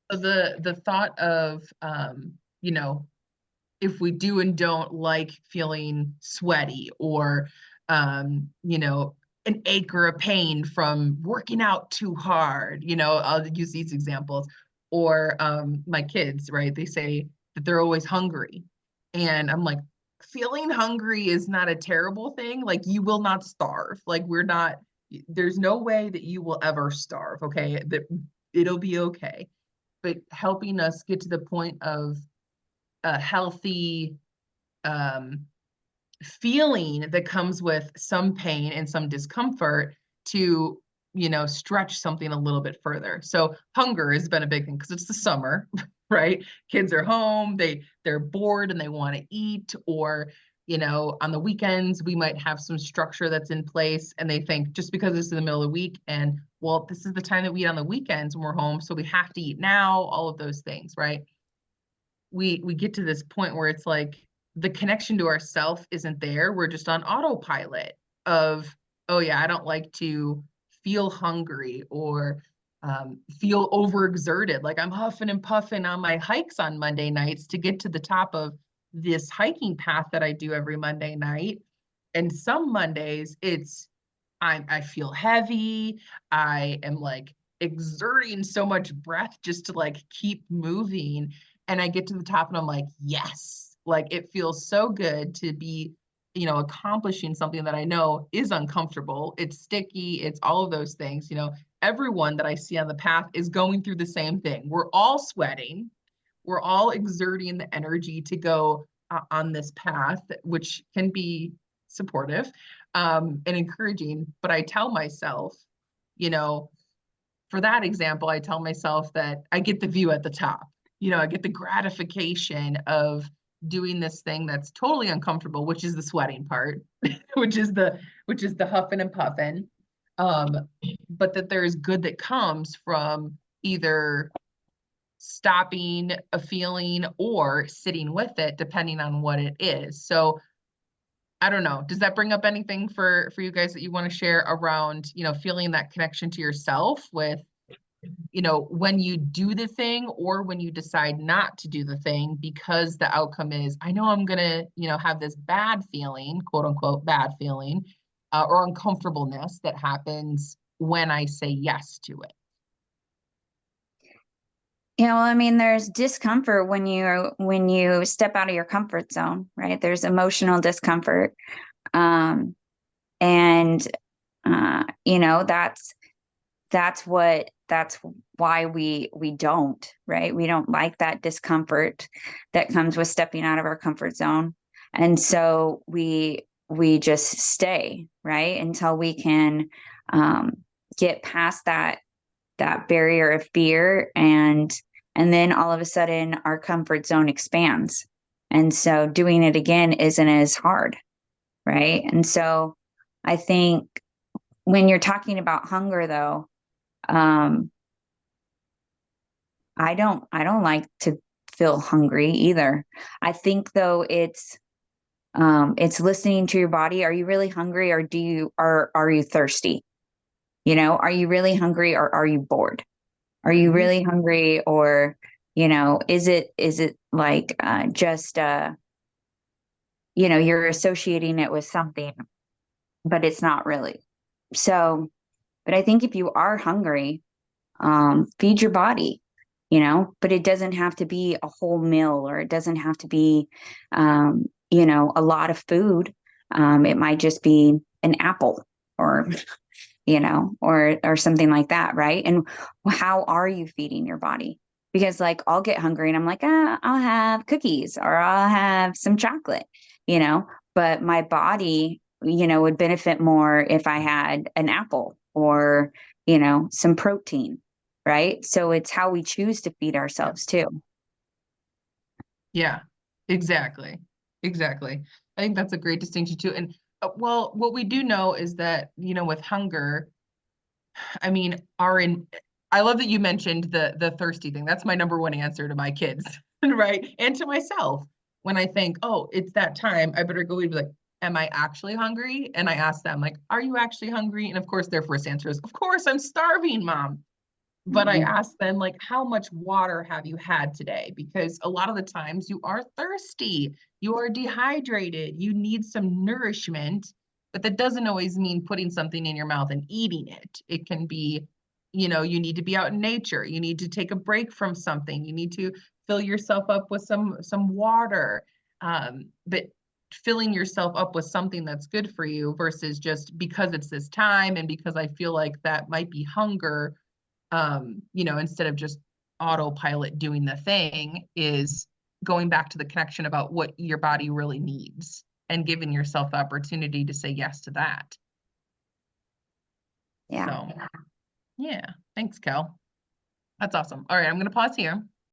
The thought of, you know, if we do and don't like feeling sweaty or, you know, an ache or a pain from working out too hard, I'll use these examples. Or my kids, right? They say that they're always hungry. And I'm like, feeling hungry is not a terrible thing. Like, you will not starve. Like, there's no way that you will ever starve, okay? That it'll be okay. But helping us get to the point of a healthy um, feeling that comes with some pain and some discomfort to, stretch something a little bit further. So hunger has been a big thing because it's the summer, right? Kids are home, they're bored and they want to eat, or on the weekends we might have some structure that's in place and they think just because this is the middle of the week and well, this is the time that we eat on the weekends when we're home, so we have to eat now, all of those things, right? We get to this point where it's like the connection to ourself isn't there. We're just on autopilot of, oh yeah, I don't like to feel hungry or feel overexerted. Like I'm huffing and puffing on my hikes on Monday nights to get to the top of this hiking path that I do every Monday night. And some Mondays I feel heavy. I am like exerting so much breath just to like keep moving. And I get to the top and I'm like, yes, like it feels so good to be, accomplishing something that I know is uncomfortable. It's sticky, it's all of those things. Everyone that I see on the path is going through the same thing. We're all sweating, we're all exerting the energy to go on this path, which can be supportive and encouraging. But I tell myself, you know, for that example, I tell myself that I get the view at the top. I get the gratification of doing this thing that's totally uncomfortable, which is the sweating part, which is the huffing and puffing. Um, but that there's good that comes from either stopping a feeling or sitting with it, depending on what it is. So I don't know. Does that bring up anything for you guys that you want to share around, feeling that connection to yourself with, when you do the thing or when you decide not to do the thing because the outcome is, I know I'm gonna, have this bad feeling, quote unquote, bad feeling, or uncomfortableness that happens when I say yes to it. I mean, there's discomfort when you step out of your comfort zone, right? There's emotional discomfort. Um, and that's why we don't, right? We don't like that discomfort that comes with stepping out of our comfort zone. And so we just stay, right? Until we can um get past that barrier of fear, and then all of a sudden our comfort zone expands, and so doing it again isn't as hard, right? And so I think when you're talking about hunger though, um I don't like to feel hungry either. I think though it's listening to your body. Are you really hungry, or are you thirsty? Are you really hungry, or are you bored? Are you Mhm. really hungry, or is it like just you're associating it with something, but it's not really. So, but I think if you are hungry, feed your body, but it doesn't have to be a whole meal, or it doesn't have to be a lot of food. It might just be an apple, or or something like that, right? And how are you feeding your body? Because like I'll get hungry and I'm like, I'll have cookies, or I'll have some chocolate, you know, but my body, would benefit more if I had an apple, or, some protein, right? So it's how we choose to feed Yeah. ourselves too. Yeah, exactly. Exactly. I think that's a great distinction too. And well, what we do know is that, with hunger, I mean, I love that you mentioned the thirsty thing. That's my number one answer to my kids, right? And to myself. When I think, oh, it's that time, I better go eat, be like, am I actually hungry? And I ask them, like, are you actually hungry? And of course, their first answer is, of course, I'm starving, mom. But I Mhm. ask them, like, how much water have you had today? Because a lot of the times you are thirsty, you are dehydrated, you need some nourishment, but that doesn't always mean putting something in your mouth and eating it. It can be, you need to be out in nature, you need to take a break from something, you need to fill yourself up with some water. But filling yourself up with something that's good for you versus just because it's this time and because I feel like that might be hunger, instead of just autopilot doing the thing, is going back to the connection about what your body really needs and giving yourself the opportunity to say yes to that. Yeah. So, yeah, thanks, Kel. That's awesome. All right, I'm going to pause here.